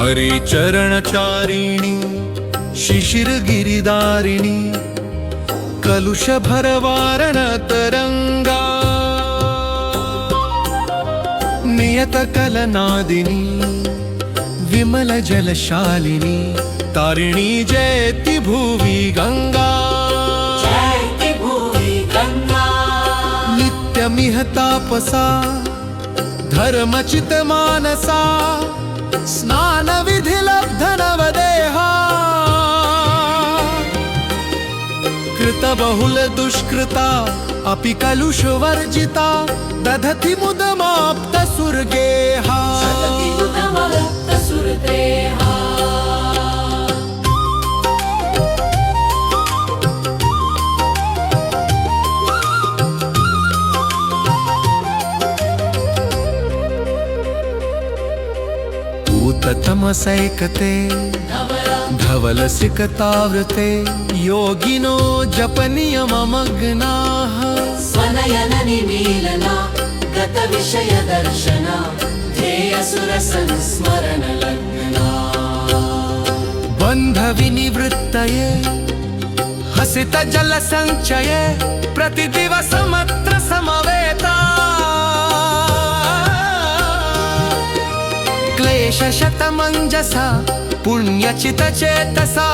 हरिचरणचारिणी शिशिर गिरिदारिणी कलुष भरवारण तरंगा नियत कलनादिनी विमल जलशालिनी तारिणी जयति भुवि गंगा नित्यमिह तापसा धर्मचित मानसा स्नान विधि लब्ध नवदेहा कृत बहुल दुष्कृता अपि कलुष वर्जिता दधति मुदमाप्त सुरगेहा तमसैकते धवलसिकतावृते योगिनो जपनियममग्नाः स्वनयन निमीलना गत विषय दर्शना ध्येयसुर संस्मरण लग्ना बन्ध विनिवृत्तये हसित जल संचये प्रतिदिवसमत्र समवेता क्लेश शतमञ्जसा पुण्यचित चेतसा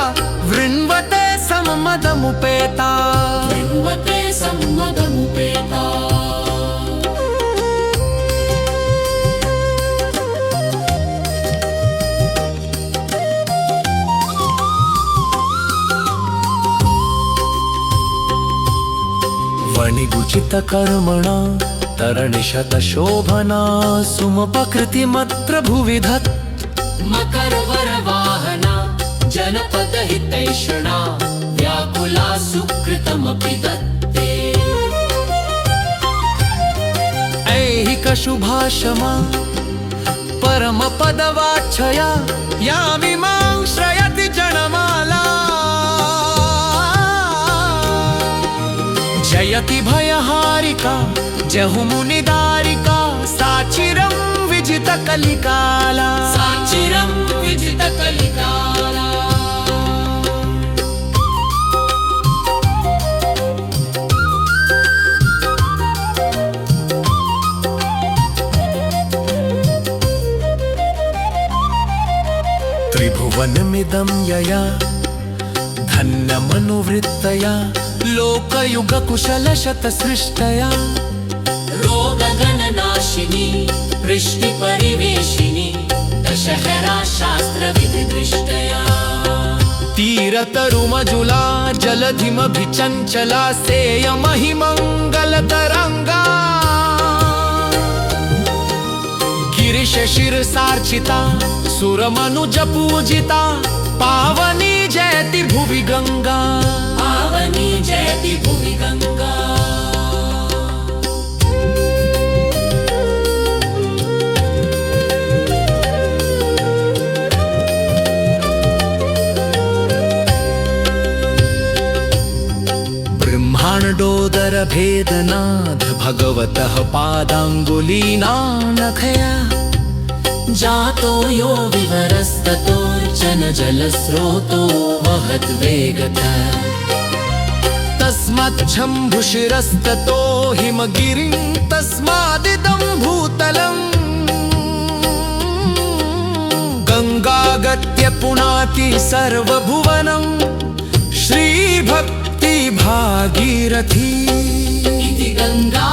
वृण्वते सम्मदमुपेता वणिगुचित कर्मणा तरणिशत शोभना सुमपकृतिमत्र भुवि धत् मकर वरवाहना जनपद हितैषणा व्याकुला सुकृतमपि दत्ते ऐहिक शुभाशमा परम पदवाच्छया यामिमां श्रयति जनमाला जयति भयहारिका जहुमुनिदारिका साचिरं विजित कलिकाला त्रिभुवनमिदं यया धन्यमनुवृत्तया लोकयुगकुशलशतसृष्टया रोगगणनाशिनी वृष्टिपरिवेशिनी दशहरा शास्त्रविधिदृष्टया तीरतरुमजुला जलधिमभिचञ्चला सेयमहिमङ्गलतरङ्गा गिरिशशिरसार्चिता सुरमनुजपूजिता पावनी जयति भुवि गंगा ब्रह्माण्डोदर भेदनाथ भगवतः पादाङ्गुलीना नखया जातो यो विवरस्ततोर्चन जलस्रोतो महद्वेगतः तस्मच्छम्भुशिरस्ततो हिमगिरिं तस्मादिदं भूतलम् गङ्गागत्य पुनाति सर्वभुवनं श्रीभक्ति भागीरथी इति गङ्गा